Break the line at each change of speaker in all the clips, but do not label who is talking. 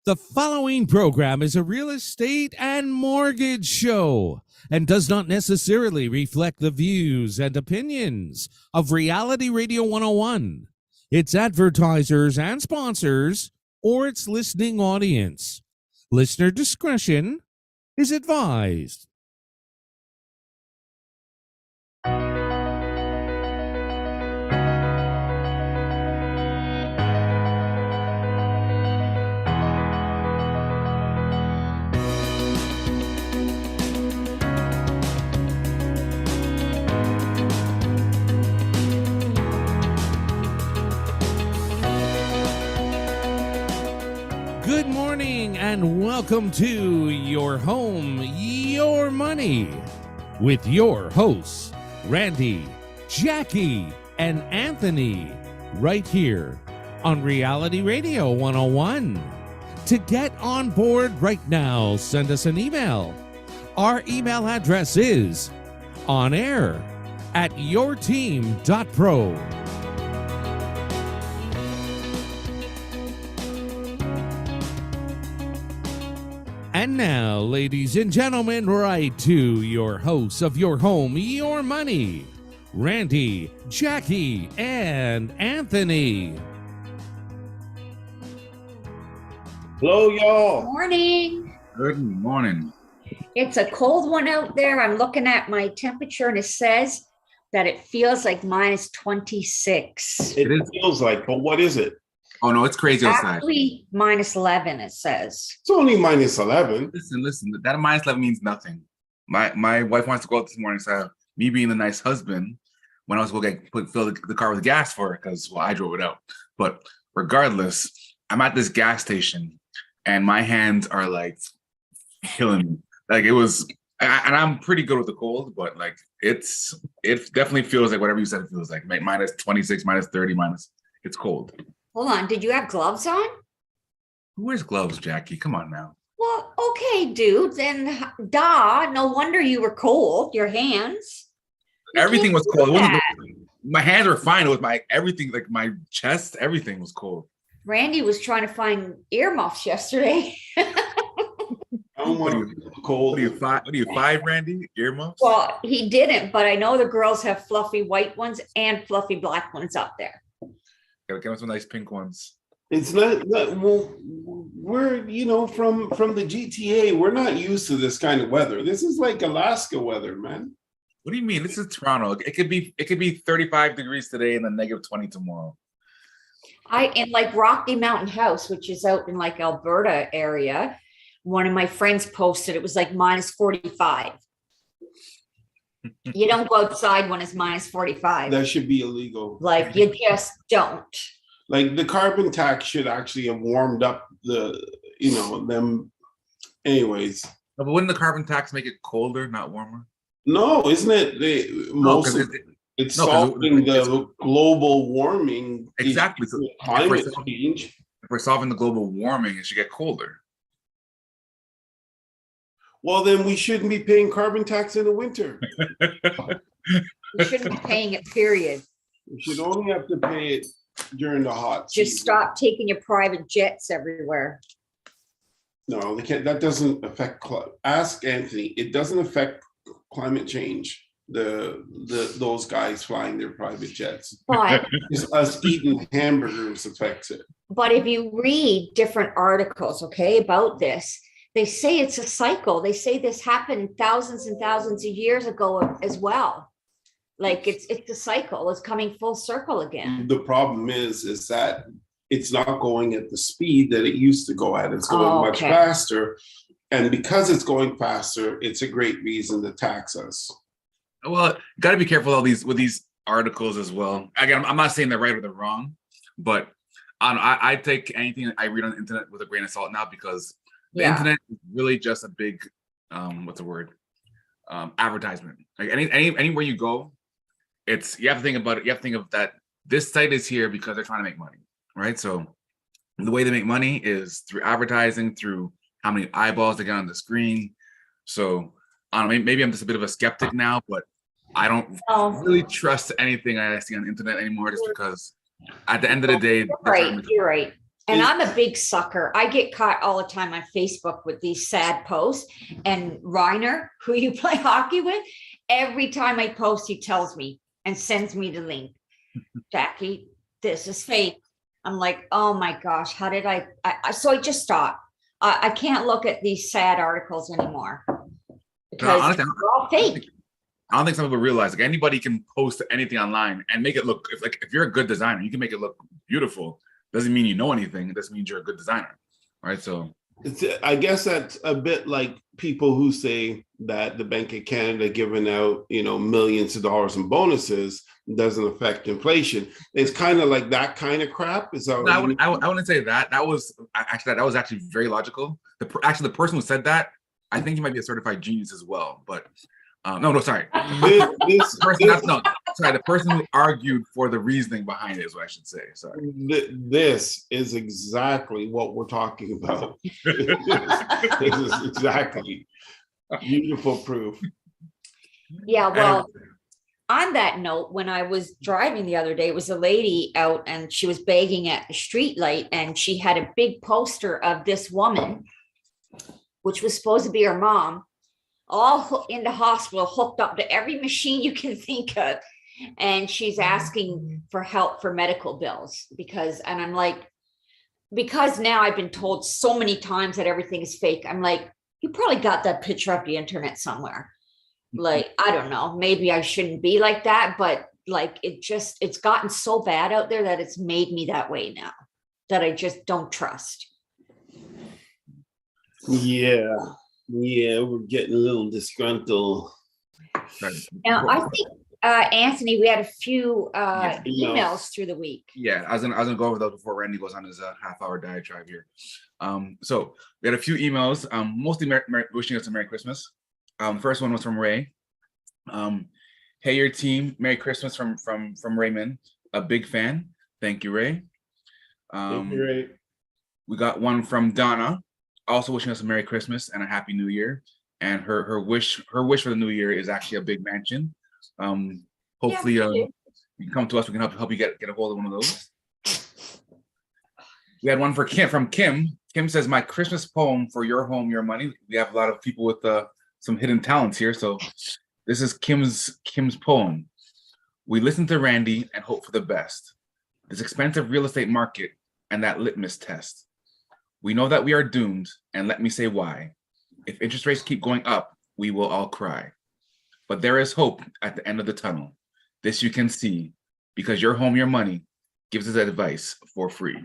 The following program is a real estate and mortgage show and does not necessarily reflect the views and opinions of Reality Radio 101, its advertisers and sponsors, or its listening audience. Listener discretion is advised. Good morning and welcome to Your Home, Your Money with your hosts, Randy, Jackie, and Anthony, right here on Reality Radio 101. To get on board right now, send us an email. Our email address is onair@yourteam.pro. And now, ladies and gentlemen, right to your hosts of Your Home, Your Money, Randy, Jackie, and Anthony.
Hello, y'all.
Morning.
Good morning.
It's a cold one out there. I'm looking at my temperature and it says that it feels like minus 26.
It feels like, but what is it?
Oh no, it's crazy outside.
Actually, minus 11, it says.
It's only minus 11.
Listen. That minus 11 means nothing. My wife wants to go out this morning, so me being the nice husband, when I was going to fill the car with gas for her, because I drove it out. But regardless, I'm at this gas station, and my hands are like killing me. Like it was, and I'm pretty good with the cold, but like it definitely feels like whatever you said it feels like. Minus 26, minus 30, it's cold.
Hold on. Did you have gloves on?
Who wears gloves, Jackie? Come on now.
Well, okay, dude. Then, no wonder you were cold. Your hands.
Everything was cold. It wasn't,
that.
my hands were fine. It was my everything, like my chest, everything was cold.
Randy was trying to find earmuffs yesterday.
What are you, cold?
What are you, 5, Randy? Earmuffs?
Well, he didn't, but I know the girls have fluffy white ones and fluffy black ones up there.
Get him some nice pink ones.
It's not well, we're from the GTA. We're not used to this kind of weather. This is like Alaska weather, man.
What do you mean? This is Toronto. It could be 35 degrees today and then negative 20 tomorrow.
In like Rocky Mountain House, which is out in like Alberta area, one of my friends posted it was like minus 45. You don't go outside when it's minus 45.
That should be illegal.
Like you just don't.
Like the carbon tax should actually have warmed up them. Anyways.
No, but wouldn't the carbon tax make it colder, not warmer?
No, isn't it? It's solving the global warming.
Exactly. So
climate change.
If we're solving the global warming, it should get colder.
Well, then we shouldn't be paying carbon tax in the winter.
You shouldn't be paying it, period.
We should only have to pay it during the hot
Just
season.
stop taking your private jets everywhere.
No, they can't. That doesn't affect. Ask Anthony. It doesn't affect climate change. Those guys flying their private jets.
But
It's us eating hamburgers affects it.
But if you read different articles, okay, about this, they say it's a cycle. They say this happened thousands and thousands of years ago as well. Like it's a cycle. It's coming full circle again.
The problem is that it's not going at the speed that it used to go at. It's going much faster. And because it's going faster, it's a great reason to tax us.
Well, got to be careful with these articles as well. Again, I'm not saying they're right or they're wrong, but I take anything I read on the internet with a grain of salt now, because the internet is really just a big, advertisement. Like anywhere you go, you have to think about it. You have to think of that. This site is here because they're trying to make money, right? So the way they make money is through advertising, through how many eyeballs they get on the screen. So I don't know, maybe I'm just a bit of a skeptic now, but I don't really trust anything I see on the internet anymore, just because at the end of the day,
you're right. And I'm a big sucker. I get caught all the time on Facebook with these sad posts. And Reiner, who you play hockey with, every time I post, he tells me and sends me the link. Jackie, this is fake. I'm like, oh my gosh, how did I so I just stopped. I can't look at these sad articles anymore because
honestly,
they're all fake.
I don't think some people realize like anybody can post anything online and make it look if you're a good designer, you can make it look beautiful. Doesn't mean you know anything. It doesn't mean you're a good designer, right? So
I guess that's a bit like people who say that the Bank of Canada giving out, millions of dollars in bonuses doesn't affect inflation. It's kind of like that kind of crap. Is that
no, I wouldn't say that. That was actually very logical. The person who said that, I think he might be a certified genius as well. But sorry. The person who argued for the reasoning behind it is what I should say. Sorry.
This is exactly what we're talking about. This is exactly beautiful proof.
Yeah, well, on that note, when I was driving the other day, it was a lady out and she was begging at the street light and she had a big poster of this woman, which was supposed to be her mom, all in the hospital, hooked up to every machine you can think of. And she's asking for help for medical bills and I'm like, because now I've been told so many times that everything is fake. I'm like, you probably got that picture off the internet somewhere. Like, I don't know, maybe I shouldn't be like that, but like, it's gotten so bad out there that it's made me that way now, that I just don't trust.
Yeah, we're getting a little disgruntled.
Now, I think, Anthony, we had a few emails through the week.
Yeah, I was gonna go over those before Randy goes on his half-hour diatribe here. So we had a few emails, mostly wishing us a Merry Christmas. First one was from Ray. Hey, your team, Merry Christmas from Raymond, a big fan. Thank you, Ray.
Thank you, Ray.
We got one from Donna, also wishing us a Merry Christmas and a Happy New Year. And her wish for the new year is actually a big mansion. Hopefully, you can come to us. We can help you get a hold of one of those. We had one from Kim. Kim says, "My Christmas poem for your home, your money." We have a lot of people with some hidden talents here, so this is Kim's poem. We listen to Randy and hope for the best. This expensive real estate market and that litmus test. We know that we are doomed, and let me say why. If interest rates keep going up, we will all cry. But there is hope at the end of the tunnel. This you can see, because your home, your money gives us advice for free.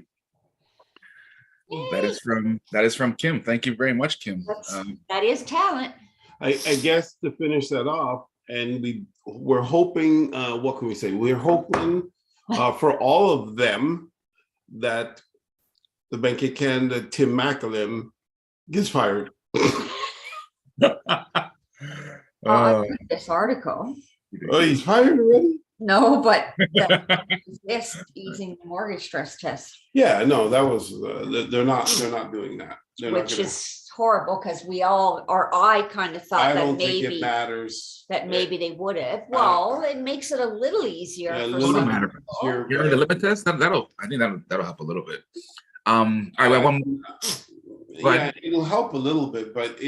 That is from Kim. Thank you very much, Kim.
That is talent.
I guess to finish that off, and we're hoping, what can we say? We're hoping for all of them that the Bank of Canada, Tim McAlim, gets fired.
I read this article.
Oh, he's fired already?
No, but this easing the mortgage stress test.
Yeah, no, that was they're not doing that.
Which is horrible because we all, or I kind of thought that maybe
think it matters.
That maybe they would have. Well, it makes it a little easier.
Yeah,
For
a little
some
matter.
people.
You're the limit test. That'll help a little bit. All right, well, one.
Yeah, it'll help a little bit, but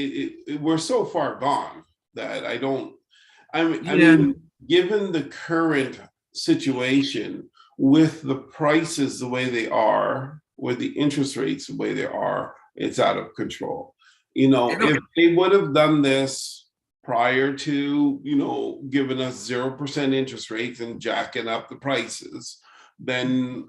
we're so far gone that I mean, given the current situation with the prices the way they are, with the interest rates the way they are, it's out of control. If they would have done this prior to, giving us 0% interest rates and jacking up the prices, then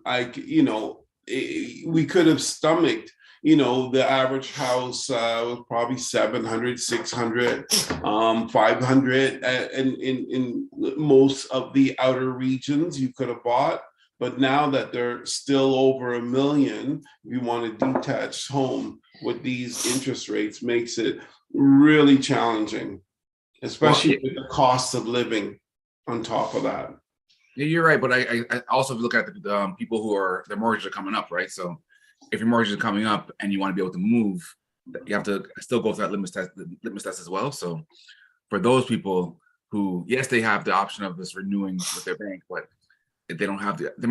we could have stomached, the average house was probably 700, 600, 500, and in most of the outer regions you could have bought. But now that they're still over $1 million, if you want a detached home with these interest rates, makes it really challenging, especially with the cost of living on top of that.
Yeah, you're right. But I also look at the people who their mortgages are coming up, right? So if your mortgage is coming up and you want to be able to move, you have to still go through that litmus test as well. So for those people who, yes, they have the option of this renewing with their bank, but they might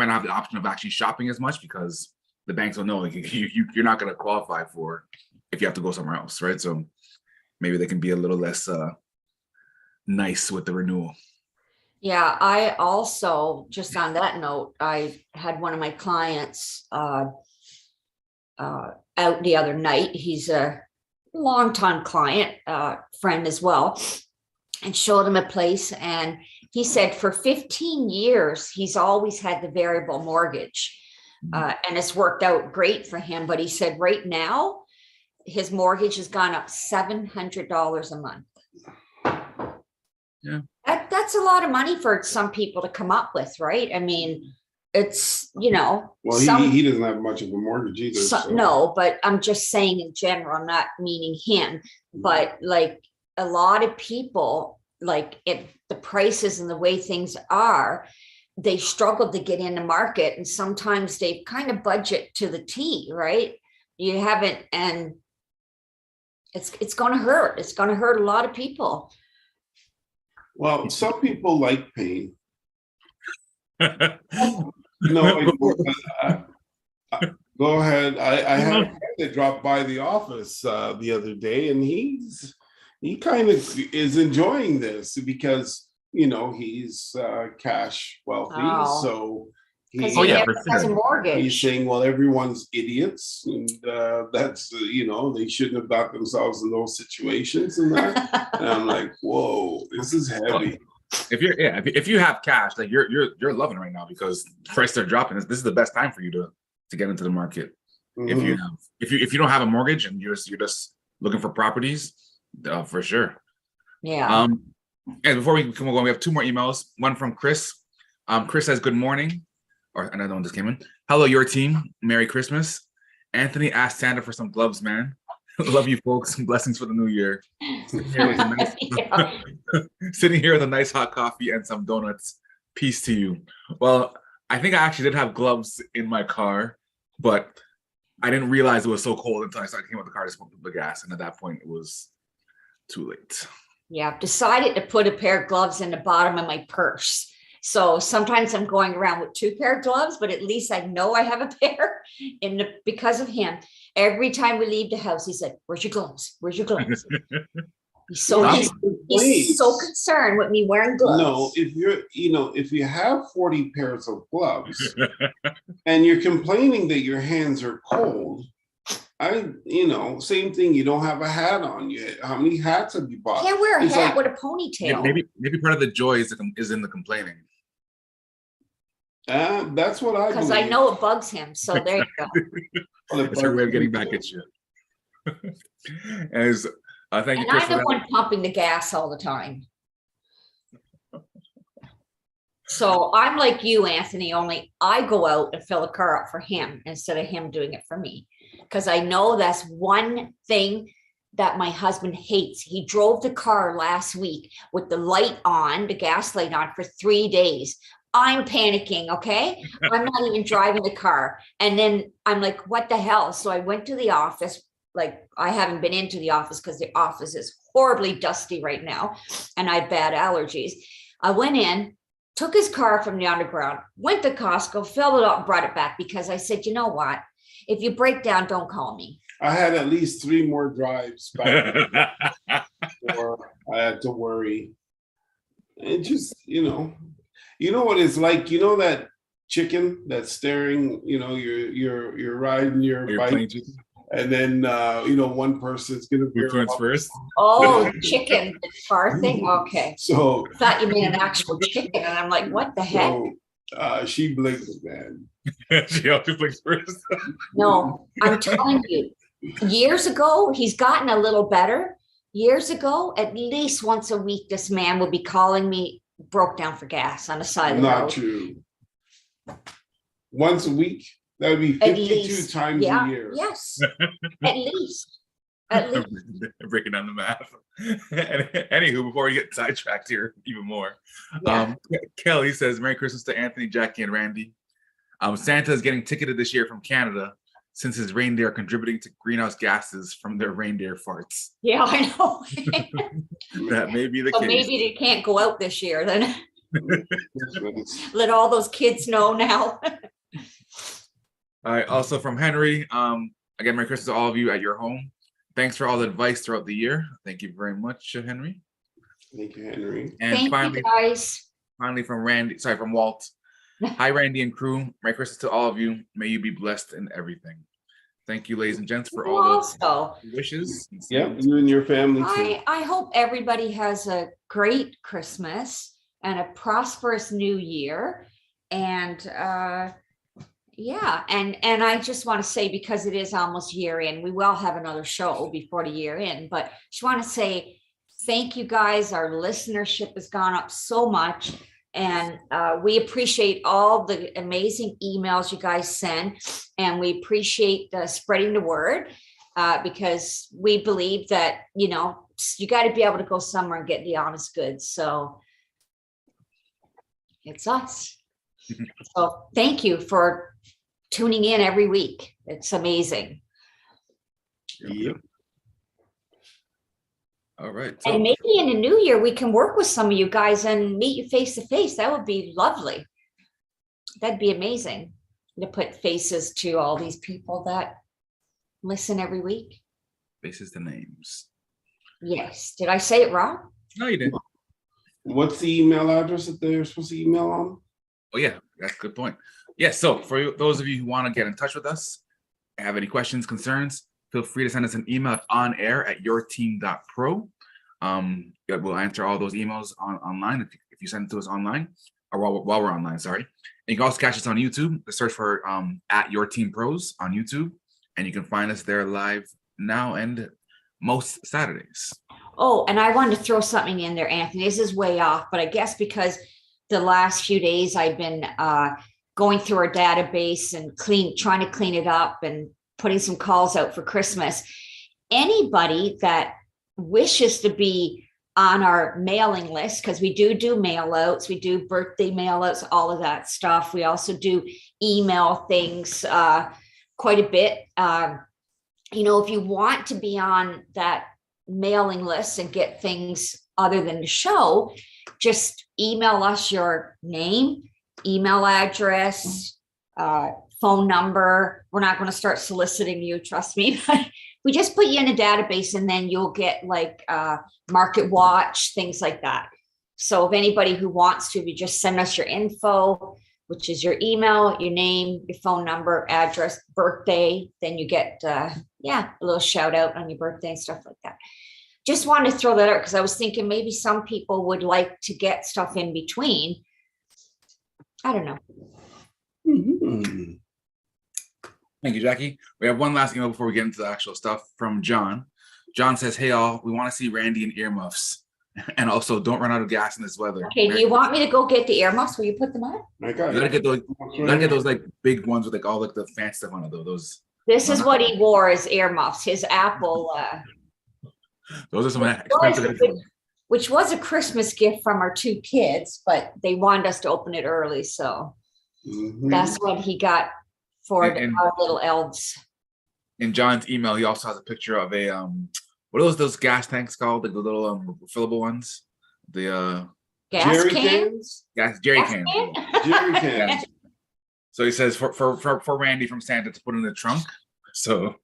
not have the option of actually shopping as much because the banks will know like you're not going to qualify for if you have to go somewhere else, right? So maybe they can be a little less nice with the renewal.
Yeah, I also, just on that note, I had one of my clients out the other night. He's a longtime client, friend as well, and showed him a place. And he said for 15 years, he's always had the variable mortgage. And it's worked out great for him. But he said right now, his mortgage has gone up $700 a month.
Yeah.
That's a lot of money for some people to come up with, right? I mean, it's, you know.
Well, he doesn't have much of a mortgage either. So.
No, but I'm just saying in general, I'm not meaning him, but like a lot of people, like if the prices and the way things are, they struggle to get in the market, and sometimes they kind of budget to the T, right? You haven't, and it's going to hurt. It's going to hurt a lot of people.
Well, some people like pain. No, go ahead. I had a friend that dropped by the office the other day, and he kind of is enjoying this because he's cash wealthy, so he
has a mortgage.
He's saying, well, everyone's idiots, and that's they shouldn't have got themselves in those situations and that. And I'm like, whoa, this is heavy.
If you have cash, like you're loving it right now because prices are dropping. This is the best time for you to get into the market. Mm-hmm. If you don't have a mortgage and you're just looking for properties, for sure.
Yeah.
And before we come on, we have two more emails. One from Chris. Chris says, "Good morning," or another one just came in. "Hello, your team. Merry Christmas. Anthony asked Santa for some gloves, man. Love you, folks. Blessings for the new year. Sitting here with a nice hot coffee and some donuts. Peace to you." Well, I think I actually did have gloves in my car, but I didn't realize it was so cold until I started came out the car to pump the gas, and at that point, it was too late.
Yeah, I've decided to put a pair of gloves in the bottom of my purse. So sometimes I'm going around with two pair of gloves, but at least I know I have a pair. Because of him, every time we leave the house, he said, "Where's your gloves? Where's your gloves?" He's so concerned with me wearing gloves.
No, if you have 40 pairs of gloves and you're complaining that your hands are cold, same thing. You don't have a hat on yet. How many hats have you bought?
Can't wear a hat with a ponytail.
Maybe part of the joy is in the complaining.
That's what I.
Because I know it bugs him. So there you go.
It's her way of getting back at you. Thank you, Chris.
I'm the one pumping the gas all the time. So I'm like you, Anthony, only I go out and fill a car up for him instead of him doing it for me. Because I know that's one thing that my husband hates. He drove the car last week with the light on, the gas light on for 3 days. I'm panicking, okay? I'm not even driving the car. And then I'm like, what the hell? So I went to the office. Like, I haven't been into the office because the office is horribly dusty right now. And I have bad allergies. I went in, took his car from the underground, went to Costco, filled it up, and brought it back because I said, you know what? If you break down, don't call me.
I had at least 3 more drives back before I had to worry. And just, you know what it's like, that chicken that's staring, you're riding your bike. And then, one person's going to
be first.
Oh, chicken, the car thing? Okay.
So
I thought you meant an actual chicken. And I'm like, what the heck?
So, she blinks, man.
She always blinks first.
No, I'm telling you, years ago, he's gotten a little better. Years ago, at least once a week, this man would be calling me, broke down for gas on the side of the road.
Not true. Once a week? That would be 52 times a year.
Yes, at least. At least.
Breaking down the math. Anywho, before we get sidetracked here even more, Kelly says, "Merry Christmas to Anthony, Jackie, and Randy. Santa is getting ticketed this year from Canada since his reindeer are contributing to greenhouse gases from their reindeer farts."
Yeah, I know.
That may be the case.
Maybe they can't go out this year then. Let all those kids know now.
All right. Also from Henry, again, Merry Christmas to all of you at your home. Thanks for all the advice throughout the year. Thank you very much, Henry.
Thank you, Henry.
And
Thank you, guys.
Finally from Walt. Hi, Randy and crew. Merry Christmas to all of you. May you be blessed in everything. Thank you, ladies and gents, for all the wishes.
Yeah, you and your family too.
I hope everybody has a great Christmas and a prosperous new year. And yeah, and I just want to say, because it is almost year end, we will have another show before the year end, but just want to say thank you guys. Our listenership has gone up so much. And we appreciate all the amazing emails you guys send. And we appreciate spreading the word because we believe that, you got to be able to go somewhere and get the honest goods. So it's us. So thank you for tuning in every week. It's amazing.
Yep.
All right.
And maybe in the new year, we can work with some of you guys and meet you face to face. That would be lovely. That'd be amazing to put faces to all these people that listen every week.
Faces to names.
Yes. Did I say it wrong?
No, you didn't.
What's the email address that they're supposed to email on?
Oh, yeah, that's a good point. Yeah, so for those of you who want to get in touch with us, have any questions, concerns, feel free to send us an email at onair@yourteam.pro. We'll answer all those emails online if you send it to us online, or while we're online, sorry. And you can also catch us on YouTube. Search for at Your Team Pros on YouTube, and you can find us there live now and most Saturdays.
Oh, and I wanted to throw something in there, Anthony. This is way off, but I guess because the last few days I've been going through our database and trying to clean it up and putting some calls out for Christmas. Anybody that wishes to be on our mailing list, because we do mail outs, we do birthday mail outs, all of that stuff. We also do email things quite a bit. If you want to be on that mailing list and get things other than the show, just email us your name, email address, phone number. We're not going to start soliciting you, trust me, but we just put you in a database and then you'll get like Market Watch, things like that. So if anybody who wants to, you just send us your info, which is your email, your name, your phone number, address, birthday, then you get a little shout out on your birthday and stuff like that. Just wanted to throw that out because I was thinking maybe some people would like to get stuff in between. I don't know.
Mm-hmm.
Thank you, Jackie. We have one last email before we get into the actual stuff from John. John says, hey, all, we want to see Randy in earmuffs. And also, don't run out of gas in this weather.
Okay, do you want me to go get the earmuffs? Will you put them on?
You gotta get those like big ones with like all like the fancy stuff on it though. Those.
This is what he wore as earmuffs, his Apple.
Those are some expensive.
Which was a Christmas gift from our two kids, but they wanted us to open it early. So that's what he got for our little elves.
In John's email, he also has a picture of a what are those gas tanks called? Like the little refillable ones? The
gas
jerry
cans?
Jerry cans.
Jerry cans.
So he says for Randy from Santa to put in the trunk. So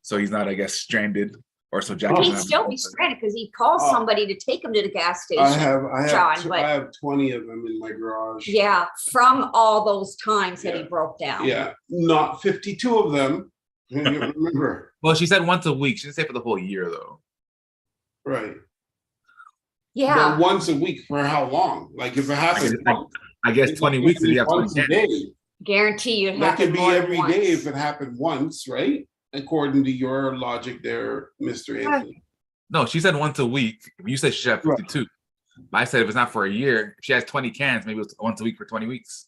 he's not, I guess, stranded. Or so Jack.
He'd still be stranded because he calls somebody to take him to the gas station.
I have 20 of them in my garage.
Yeah, from all those times that he broke down.
Yeah, not 52 of them. You remember?
Well, she said once a week. She didn't say for the whole year, though.
Right.
Yeah.
But once a week for how long? Like if it happens,
I guess 20 weeks. If you have 20 days.
Guarantee you'd have
that could be every day if it happened once, right? According to your logic there, Mr. Anthony.
No, she said once a week. You said she should have 52. Right. I said if it's not for a year, if she has 20 cans, maybe it's once a week for 20 weeks.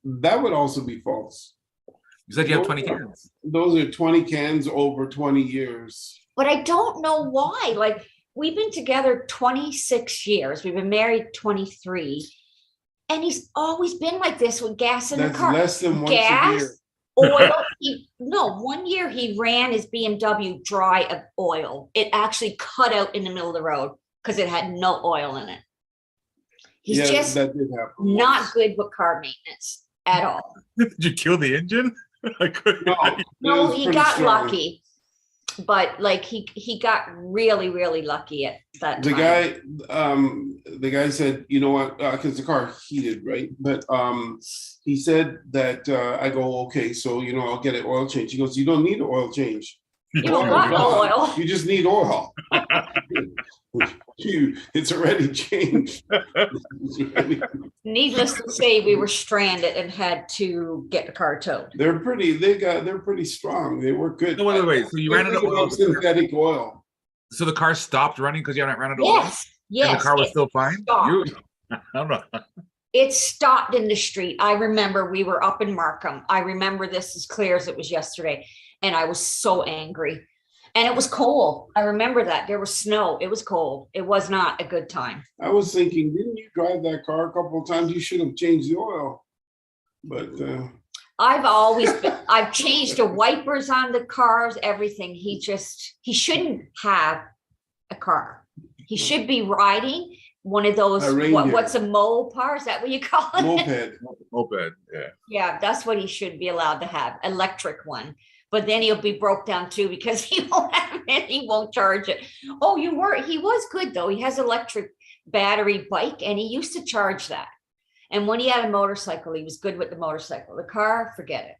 That would also be false.
You said you have 20 cans.
Those are 20 cans over 20 years.
But I don't know why. Like, we've been together 26 years. We've been married 23. And he's always been like this with gas in the car.
Less than once a year.
Oil. 1 year he ran his BMW dry of oil. It actually cut out in the middle of the road because it had no oil in it. He's just
that did happen
not good with car maintenance. at all.
Did you kill the engine? I couldn't.
No, he got lucky, but like he got really, really lucky at that time.
The guy said, you know what, because the car heated, right? But he said that I go, okay, so I'll get an oil change. He goes, you don't need an oil change.
You don't want no oil.
You just need oil. It's already changed.
Needless to say, we were stranded and had to get the car towed.
They're pretty strong. They work good.
No, wait. So you ran out of oil.
Synthetic oil.
So the car stopped running because you haven't ran out of oil?
Yes.
And the car was still fine? I don't know.
It stopped in the street. I remember we were up in Markham. I remember this as clear as it was yesterday. And I was so angry. And it was cold. I remember that. There was snow. It was cold. It was not a good time.
I was thinking, didn't you drive that car a couple of times? You should have changed the oil. But
I've changed the wipers on the cars, everything. He shouldn't have a car. He should be riding one of those, what's a Mopar? Is that what you call it?
Moped, yeah.
Yeah, that's what he should be allowed to have, electric one. But then he'll be broke down too because he won't have it. He won't charge it. Oh, he was good though. He has electric battery bike and he used to charge that. And when he had a motorcycle, he was good with the motorcycle. The car, forget it.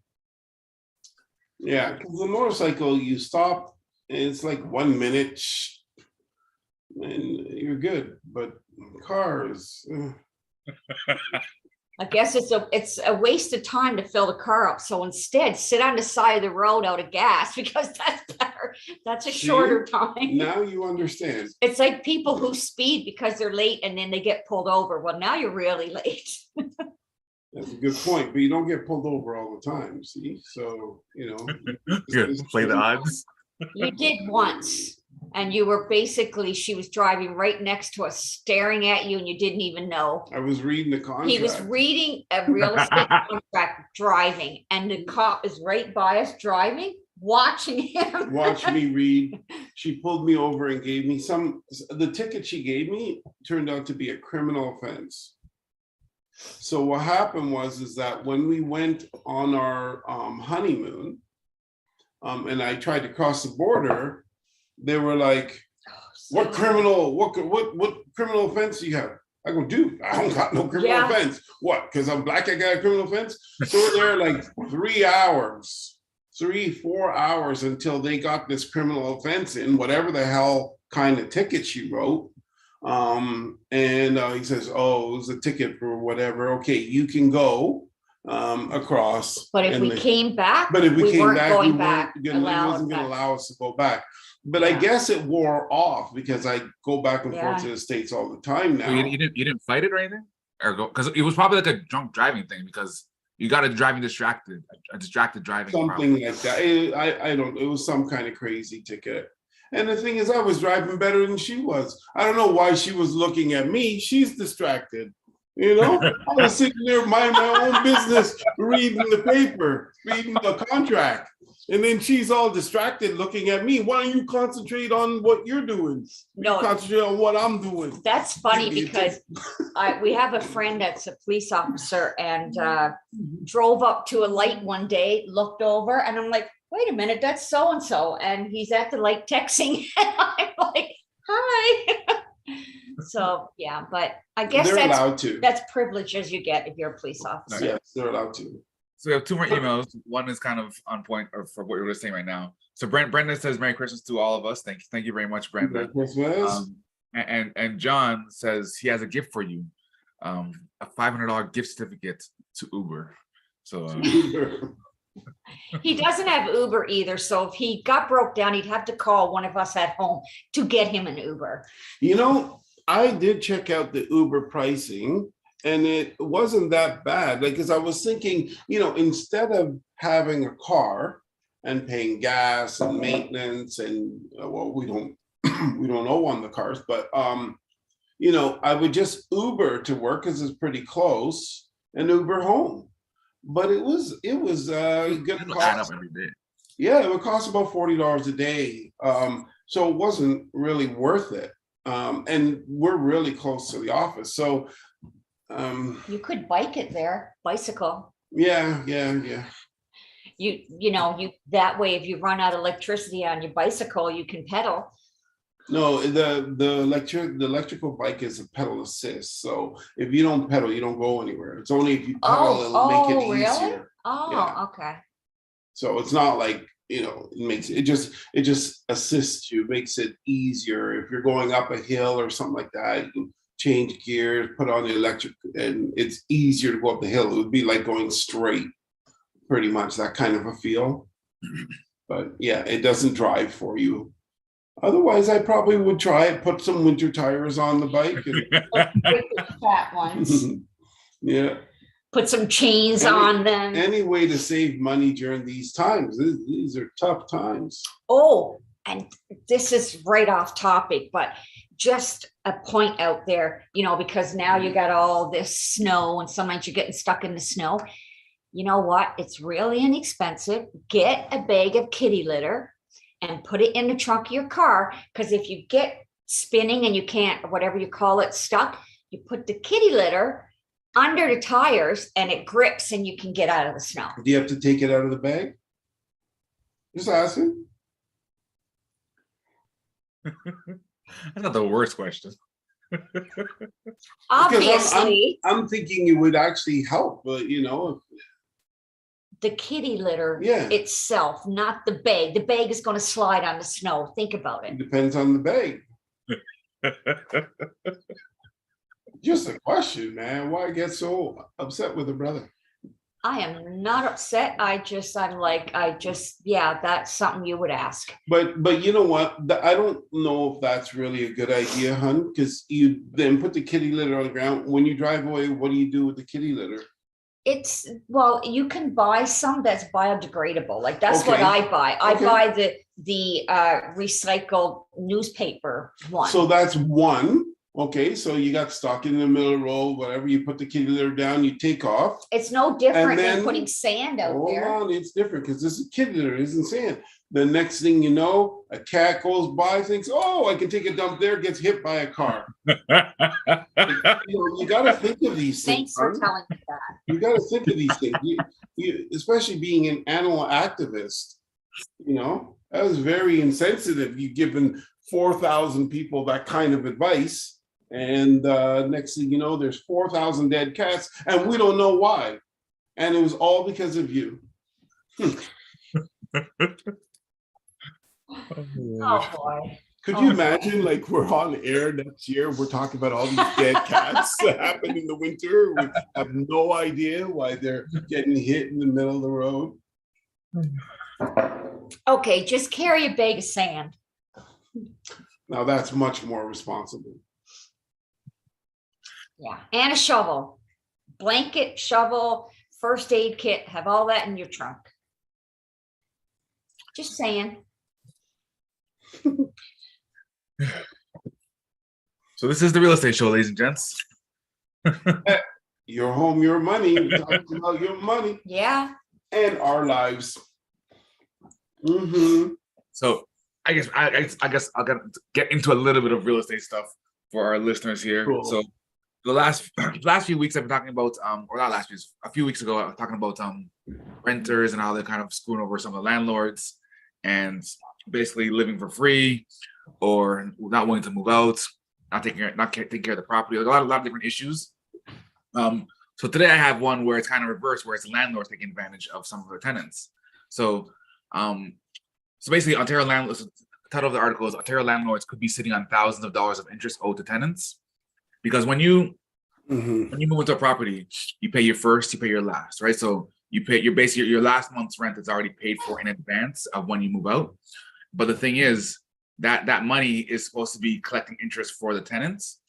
Yeah, because the motorcycle, you stop and it's like 1 minute and you're good. But cars.
I guess it's a waste of time to fill the car up. So instead, sit on the side of the road out of gas because that's better. That's a shorter time.
Now you understand.
It's like people who speed because they're late and then they get pulled over. Well, now you're really late.
That's a good point, but you don't get pulled over all the time. See, so
play the odds.
You did once. And you were she was driving right next to us, staring at you, and you didn't even know.
I was reading the contract.
He was reading a real estate contract driving, and the cop is right by us driving, watching him.
Watch me read. She pulled me over and gave me the ticket she gave me turned out to be a criminal offense. So what happened is that when we went on our honeymoon, and I tried to cross the border, they were like, what criminal offense do you have? I go, dude, I don't got no criminal offense. What? Because I'm black, I got a criminal offense? So we're there like 4 hours until they got this criminal offense in, whatever the hell kind of ticket she wrote. And he says, oh, it was a ticket for whatever. Okay, you can go across.
But if we came back,
we
weren't going
back. He wasn't going to allow us to go back. But I guess it wore off because I go back and forth to the States all the time now.
You didn't fight it or anything? Or because it was probably like a drunk driving thing because you got a distracted driving.
Something like that. I don't, it was some kind of crazy ticket. And the thing is, I was driving better than she was. I don't know why she was looking at me. She's distracted. I was sitting there minding my own business, reading the paper, reading the contract. And then she's all distracted looking at me. Why don't you concentrate on what you're doing?
No,
concentrate on what I'm doing.
That's funny because we have a friend that's a police officer and drove up to a light one day, looked over, and I'm like, wait a minute, that's so-and-so. And he's at the light texting. And I'm like, hi. So, yeah, but I guess that's privilege as you get if you're a police officer.
Yes, they're allowed to.
So we have 2 more emails. One is kind of on point for what you're saying right now. So Brenda says, Merry Christmas to all of us. Thank you very much, Brenda.
Merry Christmas.
And John says he has a gift for you, a $500 gift certificate to Uber. So
he doesn't have Uber either. So if he got broke down, he'd have to call one of us at home to get him an Uber.
I did check out the Uber pricing. And it wasn't that bad, because I was thinking, instead of having a car and paying gas and maintenance and we don't own the cars, but I would just Uber to work because it's pretty close and Uber home. But it was good cost.
Every day.
Yeah, it would cost about $40 a day. So it wasn't really worth it. And we're really close to the office, so.
You could bike it there, bicycle.
Yeah.
You that way, if you run out of electricity on your bicycle, you can pedal.
No, the electrical bike is a pedal assist. So if you don't pedal, you don't go anywhere. It's only if you pedal, it'll make it
Really?
easier.
Oh,
Yeah.
okay.
So it's not like, it just assists you, makes it easier. If you're going up a hill or something like that, you can change gears, put on the electric, and it's easier to go up the hill. It would be like going straight, pretty much that kind of a feel. But yeah, it doesn't drive for you. Otherwise, I probably would try it, put some winter tires on the bike.
Fat ones.
Yeah.
Put some chains on them.
Any way to save money during these times. These are tough times.
Oh, and this is right off topic, but just a point out there, because now you got all this snow and sometimes you're getting stuck in the snow. You know what? It's really inexpensive. Get a bag of kitty litter and put it in the trunk of your car. Because if you get spinning and you can't, whatever you call it, stuck, you put the kitty litter under the tires and it grips and you can get out of the snow.
Do you have to take it out of the bag? Just asking.
That's not the worst question.
Obviously,
I'm thinking it would actually help, but
the kitty litter itself, not the bag. The bag is going to slide on the snow. Think about it.
It depends on the bag. Just a question, man. Why get so upset with a brother?
I am not upset. That's something you would ask.
But you know what? I don't know if that's really a good idea, hun, because you then put the kitty litter on the ground. When you drive away, what do you do with the kitty litter?
You can buy some that's biodegradable. Like that's what
Okay.
I buy. I buy the recycled newspaper one.
So that's one. Okay, so you got stuck in the middle of the road, whatever, you put the kitty litter down, you take off.
It's no different
then,
than putting sand out there.
Hold on, it's different because this is kitty litter, it isn't sand. The next thing you know, a cat goes by, thinks, oh, I can take a dump there, gets hit by a car. You got to think of these things.
Thanks for telling me that.
You got to think of these things. You, especially being an animal activist, that was very insensitive. You've given 4,000 people that kind of advice. And next thing you know, there's 4,000 dead cats, and we don't know why. And it was all because of you.
Oh boy.
Could you imagine, like, we're on air next year, we're talking about all these dead cats that happen in the winter. We have no idea why they're getting hit in the middle of the road.
Okay, just carry a bag of sand.
Now that's much more responsible.
Yeah, and a shovel, blanket, shovel, first aid kit, have all that in your trunk. Just saying.
So this is the real estate show, ladies and gents.
Your home, your money. We're talking about your money.
Yeah.
And our lives. Mm-hmm.
So I guess I'll get into a little bit of real estate stuff for our listeners here.
Cool.
So the last few weeks I've been talking about, or not last week, a few weeks ago I was talking about renters and how they're kind of screwing over some of the landlords and basically living for free or not wanting to move out, not taking care of the property. Like a lot of different issues. So today I have one where it's kind of reversed, where it's landlords taking advantage of some of their tenants. So basically, Ontario landlords. The title of the article is Ontario landlords could be sitting on thousands of dollars of interest owed to tenants, because when you move into a property, you pay your first, you pay your last, right? So you pay your last month's rent is already paid for in advance of when you move out. But the thing is that money is supposed to be collecting interest for the tenants,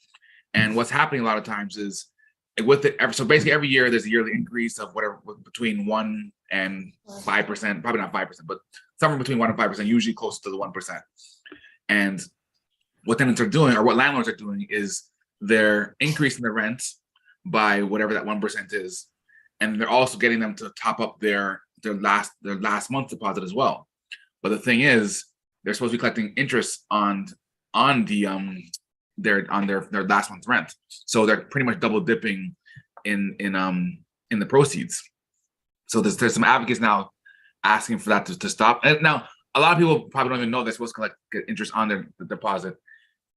and what's happening a lot of times is with it. So basically, every year there's a yearly increase of whatever between 1% and 5%, probably not 5%, but somewhere between 1% and 5%, usually close to the 1%. And what tenants are doing, or what landlords are doing, is they're increasing the rent by whatever that 1% is, and they're also getting them to top up their last month's deposit as well. But the thing is, they're supposed to be collecting interest on their last month's rent, so they're pretty much double dipping in the proceeds. So there's some advocates now asking for that to stop. And now a lot of people probably don't even know they're supposed to get interest on their deposit.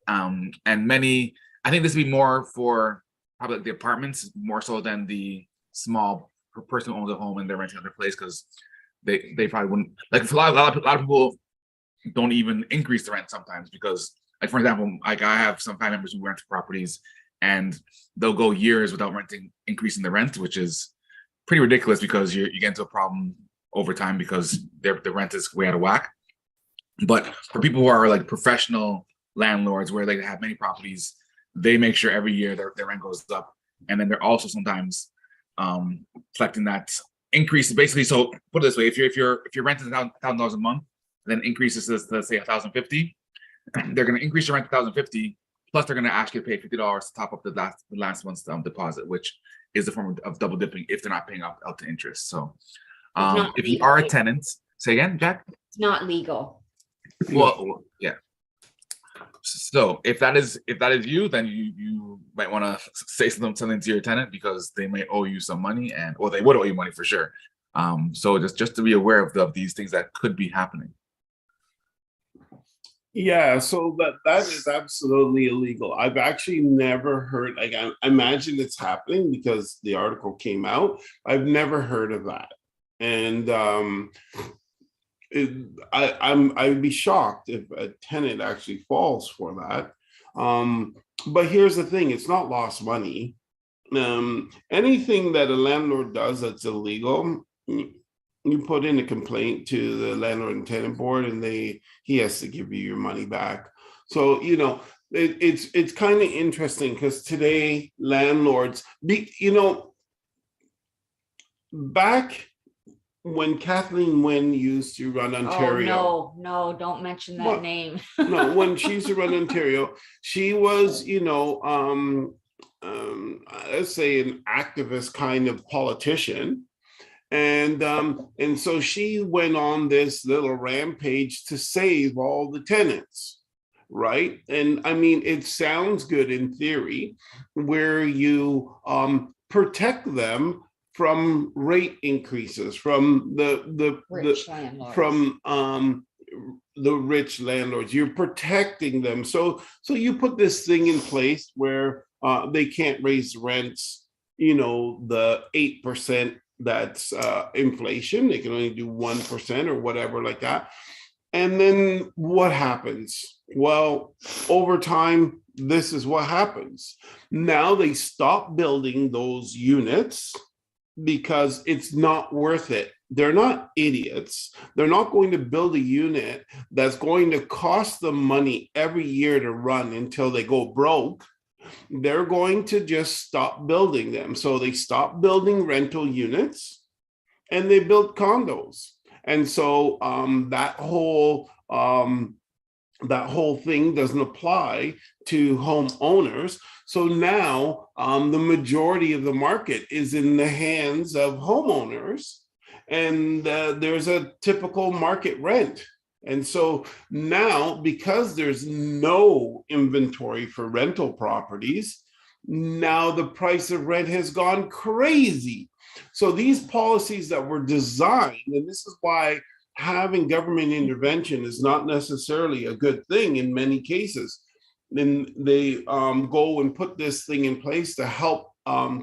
And many, I think this would be more for probably the apartments more so than the small person who owns a home and they're renting another place, because they probably wouldn't, like, for a lot of people don't even increase the rent sometimes, because, like, for example, like, I have some family members who rent properties and they'll go years without increasing the rent, which is pretty ridiculous, because you get into a problem over time because the rent is way out of whack. But for people who are like professional landlords, where they have many properties, they make sure every year their rent goes up, and then they're also sometimes collecting that increase. Basically, so put it this way: if you're renting $1,000 a month, then increases to, let's say, $1,050, they're going to increase your rent to $1,050, plus they're going to ask you to pay $50 to top up the last month's deposit, which is a form of double dipping if they're not paying out to interest. So if you are a tenant, say again, Jack?
It's not legal.
Well, yeah. So if that is you, then you might want to say something to your tenant, because they may owe you some money, or they would owe you money for sure. So just to be aware of these things that could be happening.
Yeah, so that is absolutely illegal. I've actually never heard, like, I imagine it's happening because the article came out. I've never heard of that. And I'd be shocked if a tenant actually falls for that. But here's the thing: it's not lost money. Anything that a landlord does that's illegal, you put in a complaint to the landlord and tenant board, and he has to give you your money back. So it's kind of interesting, because today landlords, back when Kathleen Wynne used to run Ontario.
Oh, no, don't mention that name.
No, when she used to run Ontario, she was, let's say, an activist kind of politician. And so she went on this little rampage to save all the tenants, right? And I mean, it sounds good in theory, where you protect them from rate increases from the rich landlords. You're protecting them, so you put this thing in place where they can't raise rents, the 8% that's inflation. They can only do 1% or whatever like that. And then what happens? Well, over time, this is what happens. Now they stop building those units because it's not worth it. They're not idiots. They're not going to build a unit that's going to cost them money every year to run until they go broke. They're going to just stop building them. So they stop building rental units and they build condos. And so that whole thing doesn't apply to homeowners. So now the majority of the market is in the hands of homeowners, and there's a typical market rent. And so now, because there's no inventory for rental properties, now the price of rent has gone crazy. So these policies that were designed, and this is why having government intervention is not necessarily a good thing in many cases. Then they go and put this thing in place to help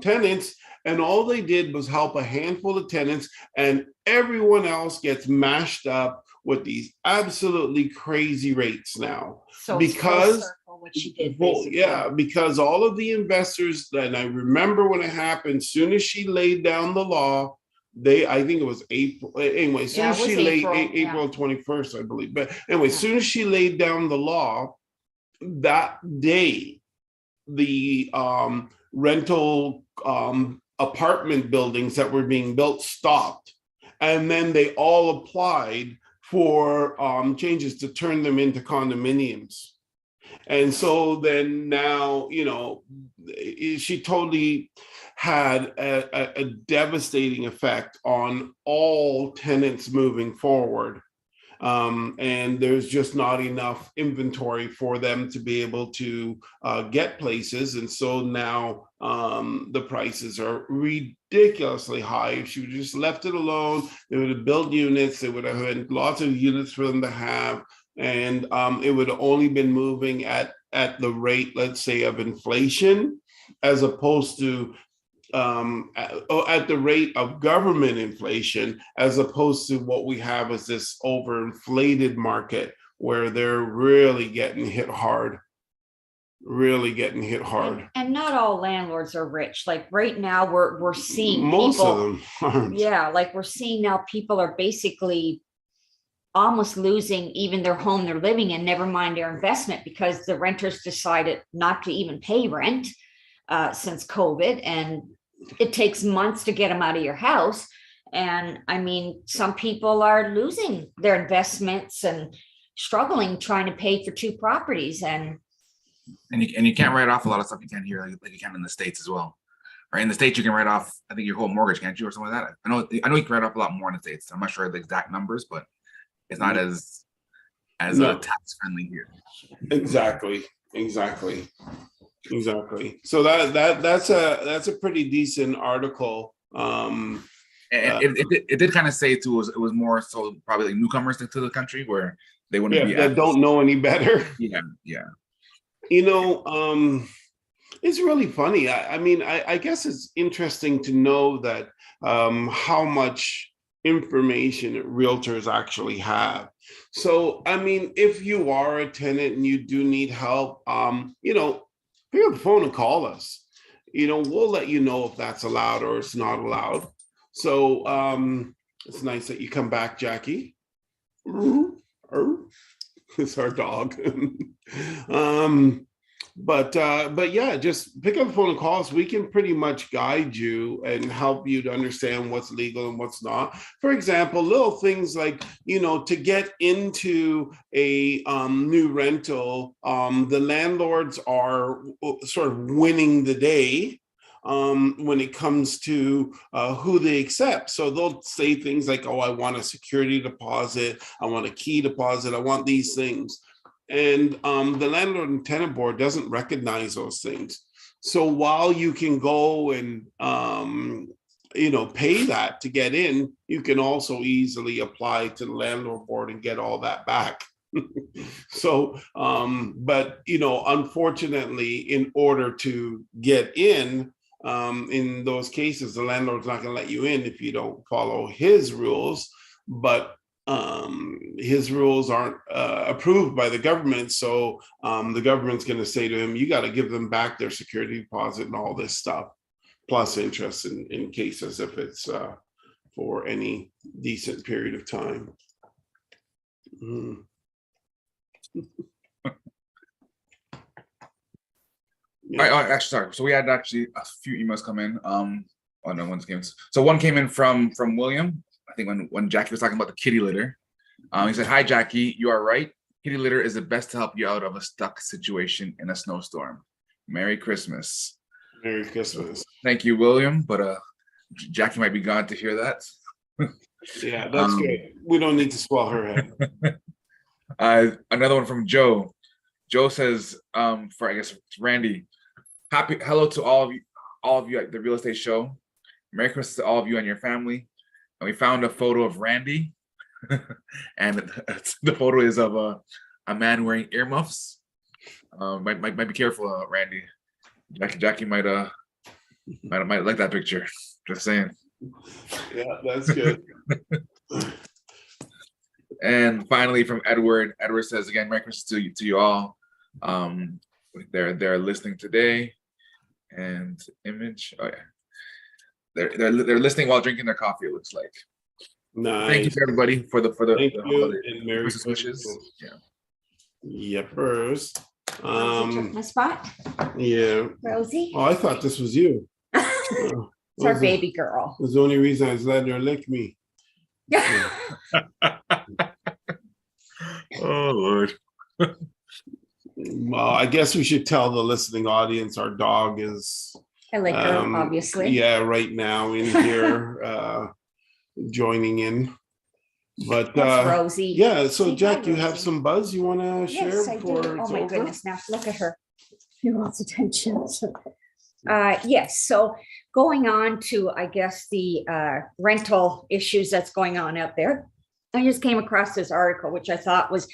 tenants, and all they did was help a handful of tenants, and everyone else gets mashed up with these absolutely crazy rates now.
So
because
what she did,
because all of the investors, and I remember when it happened, soon as she laid down the law, I think it was April, anyway, soon as she laid April 21st, I believe. But anyway, soon as she laid down the law, that day, the rental apartment buildings that were being built stopped. And then they all applied for changes to turn them into condominiums. And so then now, she totally had a devastating effect on all tenants moving forward. And there's just not enough inventory for them to be able to get places. And so now the prices are ridiculously high. If you just left it alone, they would have built units, they would have had lots of units for them to have, and it would have only been moving at the rate, let's say, of inflation, as opposed to at the rate of government inflation, as opposed to what we have as this overinflated market where they're really getting hit hard.
And not all landlords are rich. Like right now, we're seeing
most
people,
of them aren't.
Yeah, like we're seeing now people are basically almost losing even their home they're living in, never mind their investment, because the renters decided not to even pay rent since COVID, and it takes months to get them out of your house. And I mean, some people are losing their investments and struggling trying to pay for 2 properties. And
you can't write off a lot of stuff you can here, like you can in the States as well. Right, in the States you can write off, I think, your whole mortgage, can't you, or something like that? I know you can write off a lot more in the States. I'm not sure the exact numbers, but it's not as tax friendly here.
Exactly. So that's a pretty decent article.
It did kind of say too, it was more so probably like newcomers to the country where they wouldn't be
that don't know any better.
Yeah.
It's really funny. I mean, I guess it's interesting to know that how much information realtors actually have. So, I mean, if you are a tenant and you do need help, pick up the phone and call us. We'll let you know if that's allowed or it's not allowed. So it's nice that you come back, Jackie. It's our dog. But yeah, just pick up the phone and call us. We can pretty much guide you and help you to understand what's legal and what's not. For example, little things like, to get into a new rental, the landlords are sort of winning the day when it comes to who they accept. So they'll say things like, oh, I want a security deposit, I want a key deposit, I want these things. And the landlord and tenant board doesn't recognize those things. So while you can go and pay that to get in, you can also easily apply to the landlord board and get all that back. So but unfortunately, in order to get in those cases, the landlord's not going to let you in if you don't follow his rules. But his rules aren't approved by the government, so the government's going to say to him, you got to give them back their security deposit and all this stuff, plus interest in cases if it's for any decent period of time.
Actually, sorry. So we had actually a few emails come in. No one's came. So one came in from William. I think when Jackie was talking about the kitty litter, he said, "Hi Jackie, you are right. Kitty litter is the best to help you out of a stuck situation in a snowstorm. Merry Christmas."
Merry Christmas.
Thank you, William. But Jackie might be glad to hear that.
Yeah, that's good. We don't need to swell her head.
Another one from Joe. Joe says, for I guess it's Randy, hello to all of you at the Real Estate Show. Merry Christmas to all of you and your family. And we found a photo of Randy, and the photo is of a man wearing earmuffs. Might be careful, Randy. Jackie might like that picture. Just saying.
Yeah, that's good.
And finally, from Edward. Edward says again, Merry Christmas to you all. They're listening today, and image. Oh yeah. They're listening while drinking their coffee. It looks like.
Nice.
Thank you to everybody for the
and Merry
Christmas wishes.
Yeah. Yepers.
Took my spot.
Yeah.
Rosie.
Oh, I thought this was you.
It's our baby girl.
That's the only reason I was letting her lick me.
Yeah.
Oh Lord.
Well, I guess we should tell the listening audience our dog is.
I like her, obviously.
Yeah, right now in here, joining in. But
That's Rosie.
yeah, so
Say
Jack,
hi,
you have
Rosie.
some buzz you want to share
Yes, I
before
do.
it's
Oh my
over?
goodness, now look at her. She wants attention. Yes, so going on to, I guess, the rental issues that's going on out there. I just came across this article, which I thought was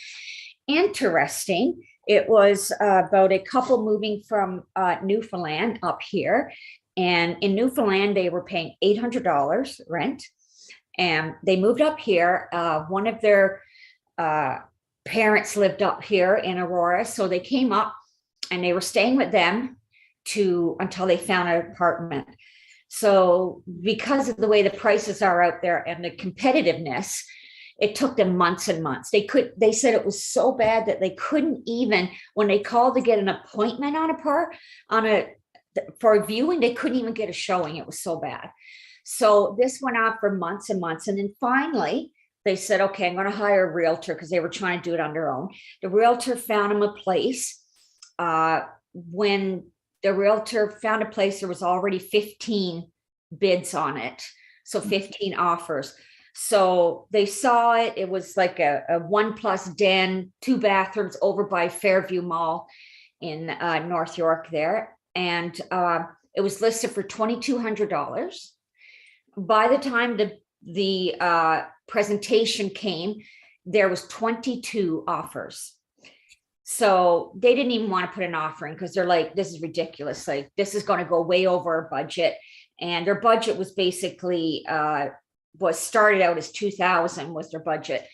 interesting. It was about a couple moving from Newfoundland up here. And in Newfoundland, they were paying $800 rent. And they moved up here. One of their parents lived up here in Aurora. So they came up and they were staying with them until they found an apartment. So because of the way the prices are out there and the competitiveness, it took them months and months. They said it was so bad that they couldn't even, when they called to get an appointment for a viewing, they couldn't even get a showing. It was so bad. So this went on for months and months. And then finally they said, okay, I'm going to hire a realtor, because they were trying to do it on their own. The realtor found them a place. When the realtor found a place, there was already 15 bids on it. So 15 offers. So they saw it. It was like a 1+ den, 2 bathrooms over by Fairview Mall in North York there. And it was listed for $2,200. By the time the presentation came, there was 22 offers. So they didn't even want to put an offer in, because they're like, this is ridiculous. Like, this is going to go way over our budget. And their budget was basically started out as 2,000 was their budget.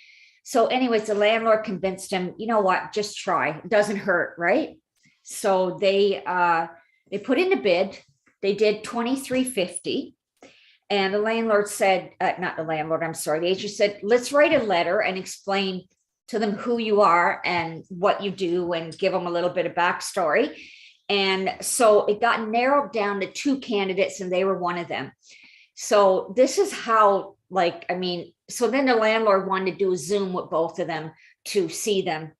So anyways, the landlord convinced him, you know what, just try. It doesn't hurt, right? So they put in a bid. They did $2,350. And the landlord said, not the landlord, I'm sorry, the agent said, let's write a letter and explain to them who you are and what you do, and give them a little bit of backstory. And so it got narrowed down to 2 candidates, and they were one of them. So this is how, so then the landlord wanted to do a Zoom with both of them to see them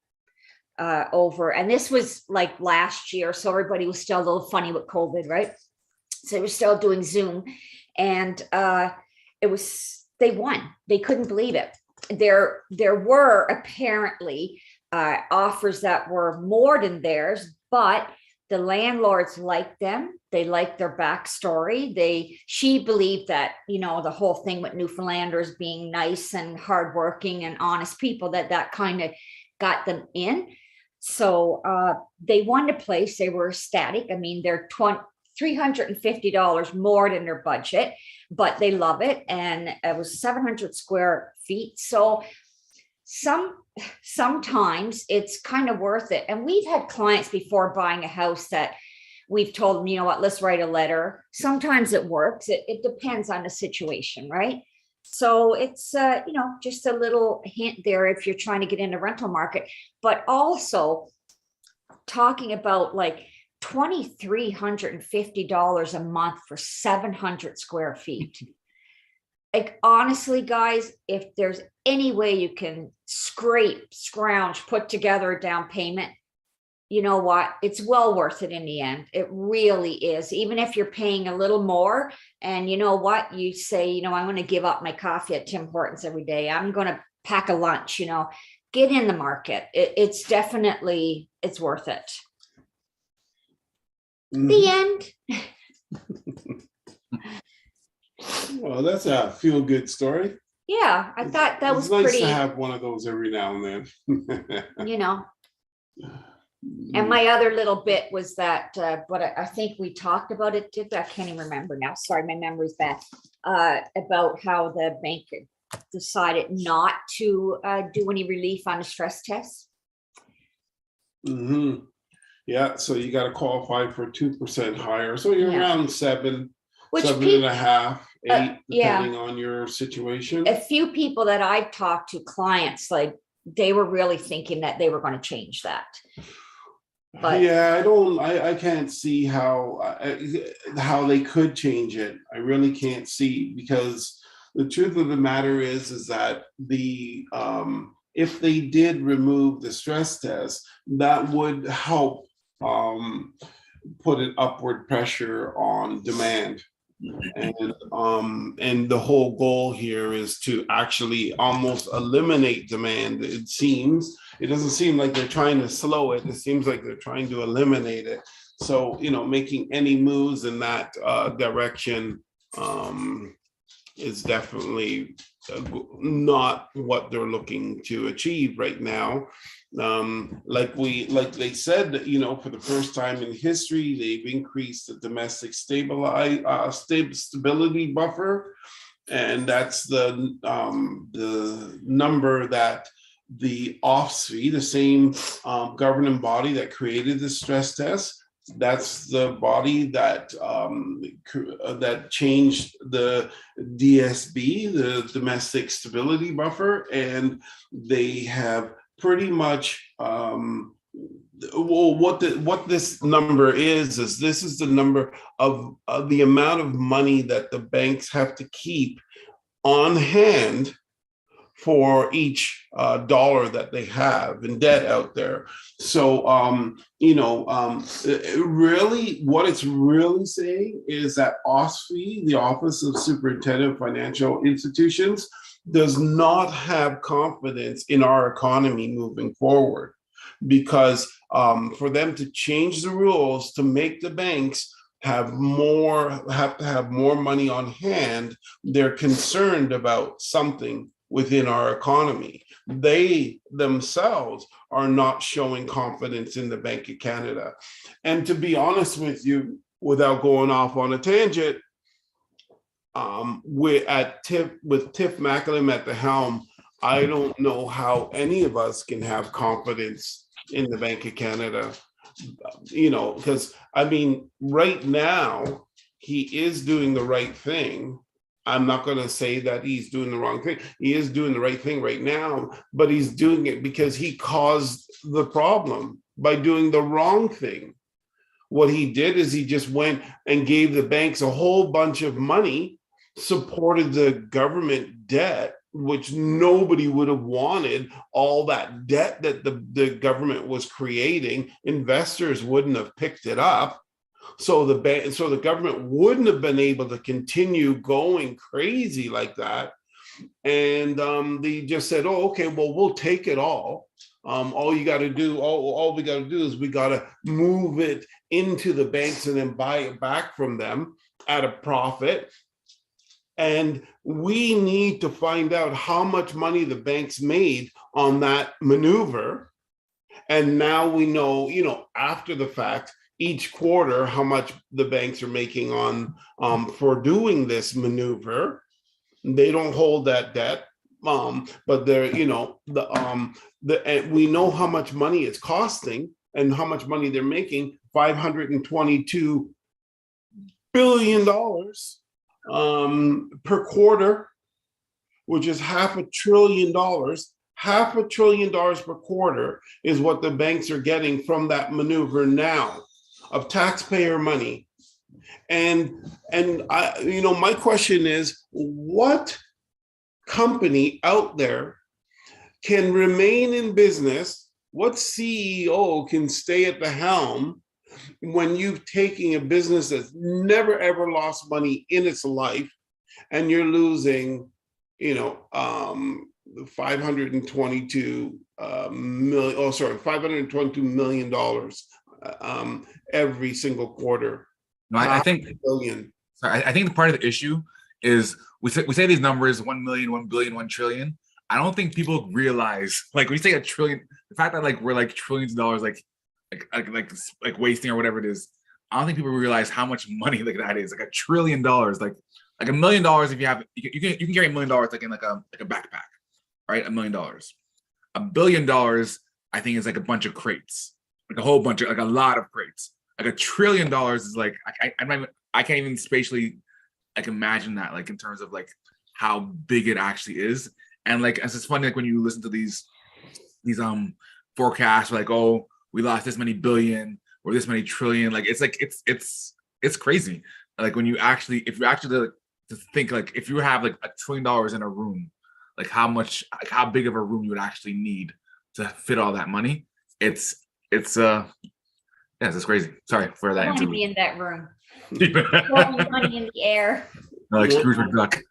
over. And this was like last year. So everybody was still a little funny with COVID, right? So they were still doing Zoom. And they won. They couldn't believe it. There were apparently offers that were more than theirs, but the landlords liked them. They liked their backstory. She believed that, the whole thing with Newfoundlanders being nice and hardworking and honest people, that kind of got them in. So they won the place. They were ecstatic. I mean, they're $350 more than their budget, but they love it. And it was 700 square feet. So sometimes it's kind of worth it. And we've had clients before buying a house that we've told them, you know what, let's write a letter. Sometimes it works. It depends on the situation, right? So it's, just a little hint there if you're trying to get in the rental market, but also talking about like $2,350 a month for 700 square feet. Like, honestly, guys, if there's any way you can scrounge, put together a down payment, you know what? It's well worth it in the end. It really is. Even if you're paying a little more, and you know what? You say, I'm going to give up my coffee at Tim Hortons every day. I'm going to pack a lunch, get in the market. It's definitely, it's worth it. The end.
Well, that's a feel-good story.
Yeah, I thought that was
nice
pretty.
To have one of those every now and then.
And my other little bit was that, but I think we talked about it. I can't even remember now. Sorry, my memory's bad. About how the bank decided not to do any relief on the stress test.
Mm-hmm. Yeah, so you got to qualify for 2% higher. So you're around 7, 7.5, 8, depending on your situation.
A few people that I've talked to, clients, like, they were really thinking that they were going to change that. But
yeah, I can't see how they could change it. I really can't see, because the truth of the matter is that if they did remove the stress test, that would help put an upward pressure on demand. And the whole goal here is to actually almost eliminate demand. It seems, it doesn't seem like they're trying to slow it. It seems like they're trying to eliminate it. So, making any moves in that direction is definitely not what they're looking to achieve right now. Like they said, for the first time in history, they've increased the domestic stability buffer, and that's the number that the OSFI, the same governing body that created the stress test, that's the body that that changed the DSB, the domestic stability buffer, and they have pretty much what this number is this is the number of the amount of money that the banks have to keep on hand for each dollar that they have in debt out there. So, really, what it's really saying is that OSFI, the Office of Superintendent of Financial Institutions, does not have confidence in our economy moving forward, because for them to change the rules to make the banks have to have more money on hand, they're concerned about something within our economy. They themselves are not showing confidence in the Bank of Canada. And to be honest with you, without going off on a tangent, with Tiff Macklem at the helm, I don't know how any of us can have confidence in the Bank of Canada. Because right now he is doing the right thing. I'm not going to say that he's doing the wrong thing. He is doing the right thing right now, but he's doing it because he caused the problem by doing the wrong thing. What he did is he just went and gave the banks a whole bunch of money, supported the government debt, which nobody would have wanted. All that debt that the government was creating, investors wouldn't have picked it up. So the government wouldn't have been able to continue going crazy like that. And they just said, "Oh, okay, well, we'll take it all. All we got to do is we got to move it into the banks and then buy it back from them at a profit. And we need to find out how much money the banks made on that maneuver. And now we know, after the fact, each quarter, how much the banks are making on for doing this maneuver. They don't hold that debt, but they're, we know how much money it's costing and how much money they're making, $522 billion per quarter, which is $500 billion. $500 billion per quarter is what the banks are getting from that maneuver now of taxpayer money. And I, my question is, what company out there can remain in business? What CEO can stay at the helm when you've taken a business that's never ever lost money in its life, and you're losing, 522 million, $522 million every single quarter.
No, I think
billion.
Sorry, I think the part of the issue is we say these numbers 1 million, 1 billion, 1 trillion. I don't think people realize, like, when we say a trillion, the fact that like we're like trillions of dollars like wasting or whatever it is. I don't think people realize how much money like that is. Like $1 trillion, like $1 million. If you have, you can carry $1 million like in like a backpack, right? $1 million. $1 billion, I think, is like a bunch of crates, like a whole bunch of, like a lot of crates. Like $1 trillion is like I can't even spatially like imagine that, like in terms of like how big it actually is. And like it's just funny, like when you listen to these forecasts, like, oh, we lost this many billion or this many trillion, like it's crazy. Like when you actually, if you actually like, to think, like if you have like $1 trillion in a room, like how big of a room you would actually need to fit all that money. It's crazy. Sorry for that.
I want to be in that room. Throwing money in the air.
Like Scrooge McDuck.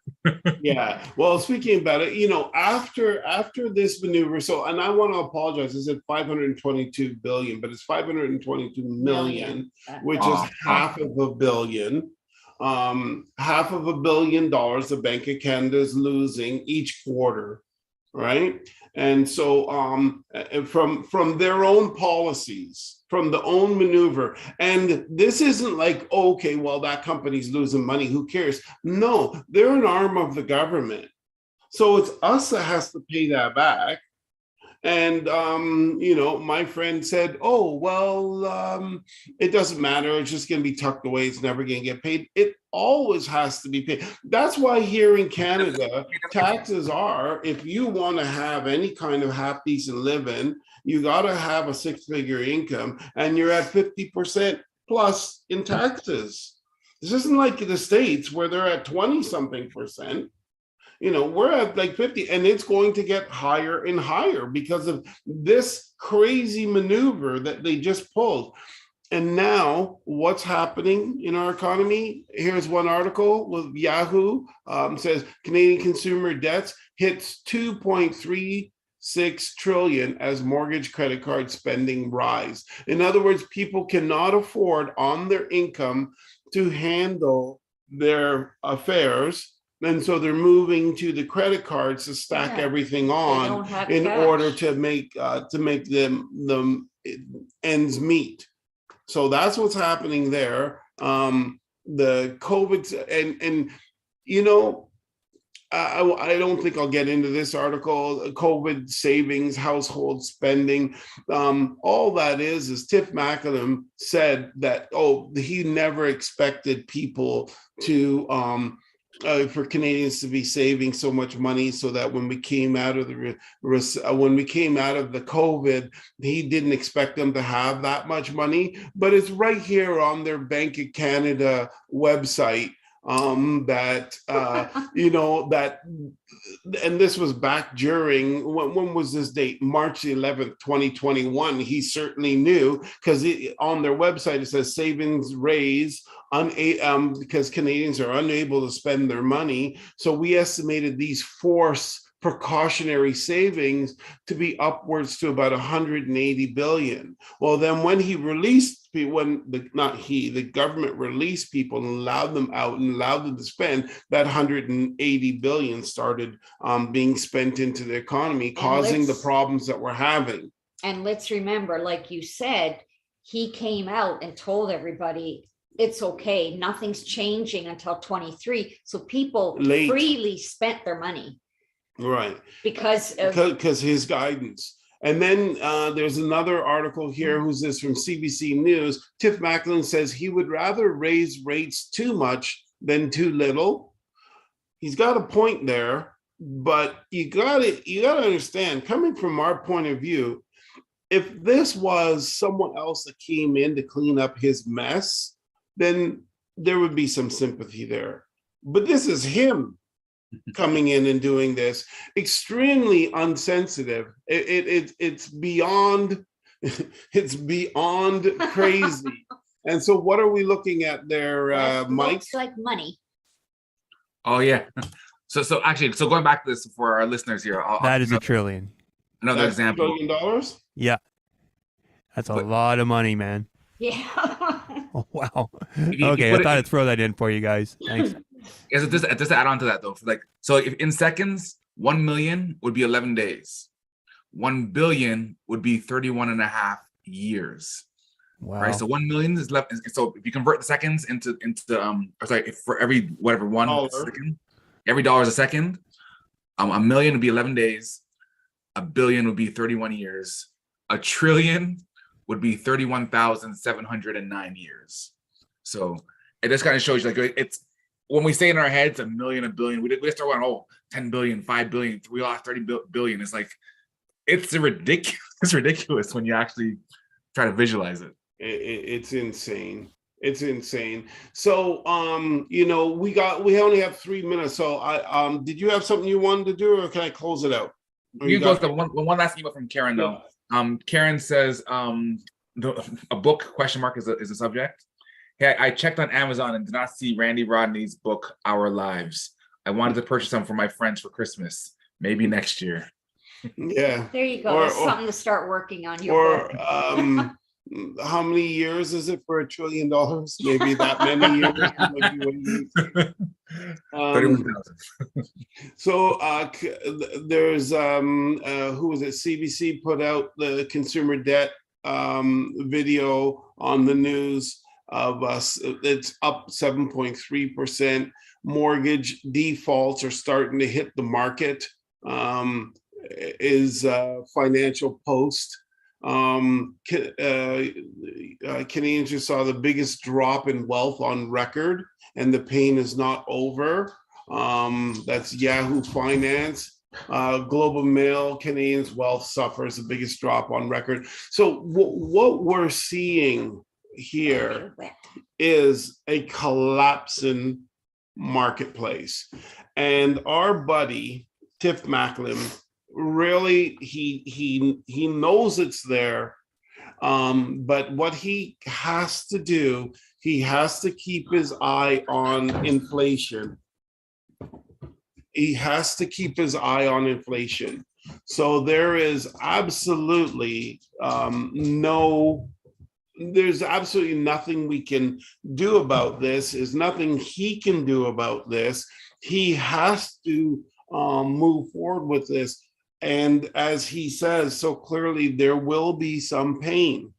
Yeah. Well, speaking about it, after this maneuver, so, and I want to apologize. I said 522 billion, but it's 522 million, which is half of a billion. Half of $1 billion the Bank of Canada is losing each quarter, right? And so from their own policies, from the own maneuver, and this isn't like, okay, well, that company's losing money, who cares? No, they're an arm of the government. So it's us that has to pay that back. And my friend said, "Oh, well, it doesn't matter. It's just going to be tucked away. It's never going to get paid." It always has to be paid. That's why here in Canada, taxes are, if you want to have any kind of half decent living, you got to have a 6-figure income, and you're at 50% plus in taxes. This isn't like the States where they're at 20-something percent. We're at like 50, and it's going to get higher and higher because of this crazy maneuver that they just pulled. And now what's happening in our economy? Here's one article with Yahoo, says Canadian consumer debts hits 2.36 trillion as mortgage credit card spending rise. In other words, people cannot afford on their income to handle their affairs. And so they're moving to the credit cards to stack everything on in cash order to make them ends meet. So that's what's happening there. The COVID and I don't think I'll get into this article. COVID savings, household spending, all that is Tiff Macklem said that he never expected people to for Canadians to be saving so much money, so that when we came out of the COVID, he didn't expect them to have that much money. But it's right here on their Bank of Canada website that and this was back during when was this date? March 11th, 2021. He certainly knew, because on their website it says savings raise because Canadians are unable to spend their money. So we estimated these forced precautionary savings to be upwards to about 180 billion. Well, then when the government released people and allowed them out and allowed them to spend, that 180 billion started being spent into the economy, causing the problems that we're having.
And let's remember, like you said, he came out and told everybody it's okay, nothing's changing until 23. So people freely spent their money.
Right.
Because
his guidance. And then there's another article here. Who's this? From CBC News. Tiff Macklem says he would rather raise rates too much than too little. He's got a point there, but you got to understand, coming from our point of view, if this was someone else that came in to clean up his mess, then there would be some sympathy there. But this is him coming in and doing this, extremely unsensitive. It's beyond crazy. And so what are we looking at there, Mike?
Looks like money.
Oh yeah. So going back to this for our listeners here,
that is $1 trillion.
Another example.
$1 trillion?
Yeah, that's a lot of money, man.
Yeah.
Oh, wow. Okay, I thought I'd throw that in for you guys. Thanks.
Just to add on to that though, so if in seconds, 1 million would be 11 days. 1 billion would be 31.5 years.
Wow.
Right. So 1 million is left. So if you convert the seconds into for every $1 second, every dollar is a second. $1 million would be 11 days. $1 billion would be 31 years. $1 trillion would be 31,709 years. So it just kind of shows you, like, it's when we say in our heads $1 million, $1 billion, we start going, 10 billion, 5 billion, we lost 30 billion. It's like, it's ridiculous when you actually try to visualize it.
It's insane. It's insane. So we only have 3 minutes. So did you have something you wanted to do, or can I close it out?
You go to one last email from Karen though. Karen says a book ? Is a subject. Hey, I checked on Amazon and did not see Randy Rodney's book, Our Lives. I wanted to purchase some for my friends for Christmas. Maybe next year.
Yeah.
There you go. That's something to start working on your book.
How many years is it for $1 trillion? Maybe that many years.
31,000.
So there's who was it? CBC put out the consumer debt video on the news of us. It's up 7.3%. Mortgage defaults are starting to hit the market. Is Financial Post. Canadians just saw the biggest drop in wealth on record, and the pain is not over. That's Yahoo Finance. Global Mail, Canadians' wealth suffers the biggest drop on record. So what we're seeing here is a collapsing marketplace. And our buddy, Tiff Macklin, really, he knows it's there. But what he has to do, he has to keep his eye on inflation. He has to keep his eye on inflation. So there is absolutely there's absolutely nothing we can do about this. There's nothing he can do about this. He has to move forward with this. And as he says so clearly, there will be some pain.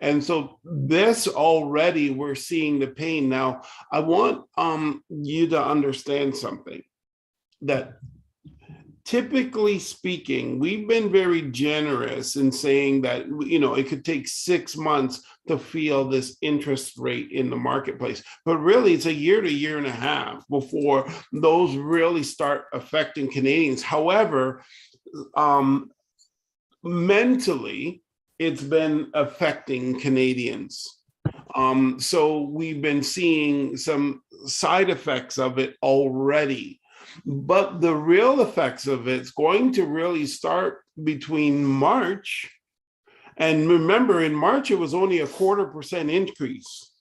And so this already, we're seeing the pain. Now, I want you to understand something, that typically speaking, we've been very generous in saying that, it could take 6 months to feel this interest rate in the marketplace. But really, it's a year to year and a half before those really start affecting Canadians. However, mentally, it's been affecting Canadians. So we've been seeing some side effects of it already. But the real effects of it's going to really start between March. And remember, in March, it was only a 0.25% increase.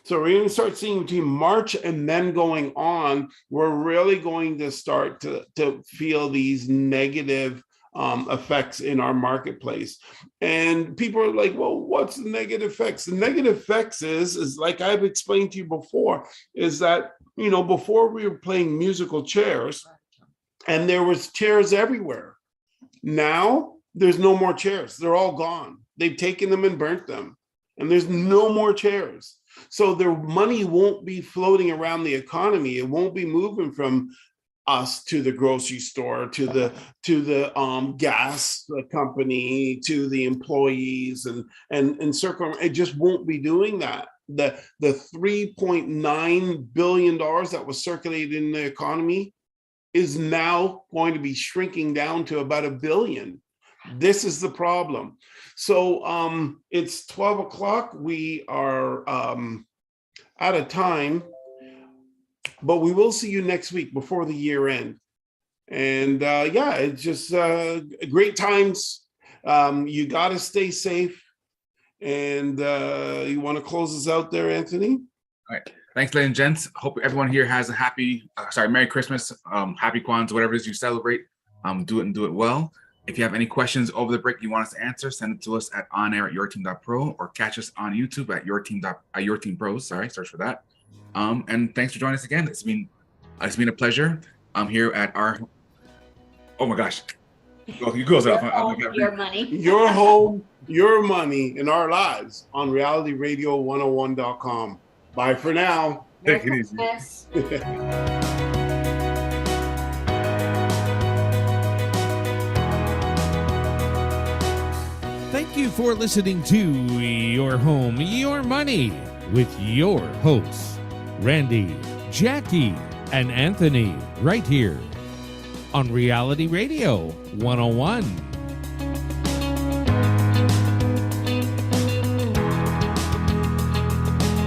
So we're going to start seeing between March and then going on, we're really going to start to feel these negative effects in our marketplace. And people are like, well, what's the negative effects? The negative effects is like I've explained to you before, is that, before we were playing musical chairs and there was chairs everywhere. Now there's no more chairs. They're all gone. They've taken them and burnt them, and there's no more chairs. So their money won't be floating around the economy. It won't be moving from us to the grocery store, to the gas company, to the employees, and circle. It just won't be doing that. The $3.9 billion that was circulated in the economy is now going to be shrinking down to about $1 billion. This is the problem. So it's 12 o'clock. We are out of time, but we will see you next week before the year end. And it's just great times. You got to stay safe. And you want to close us out there, Anthony?
All right. Thanks, ladies and gents. Hope everyone here has a Merry Christmas, Happy Kwanzaa, whatever it is you celebrate. Do it and do it well. If you have any questions over the break you want us to answer, send it to us at onair@yourteam.pro or catch us on YouTube at yourteam.pros. Search for that. And thanks for joining us again. It's been a pleasure. I'm here at our. Oh my gosh. You go.
Your money.
Your home, your money in our lives on realityradio101.com. Bye for now.
Take it easy.
Thank you for listening to Your Home, Your Money with your hosts, Randy, Jackie, and Anthony, right here on Reality Radio 101.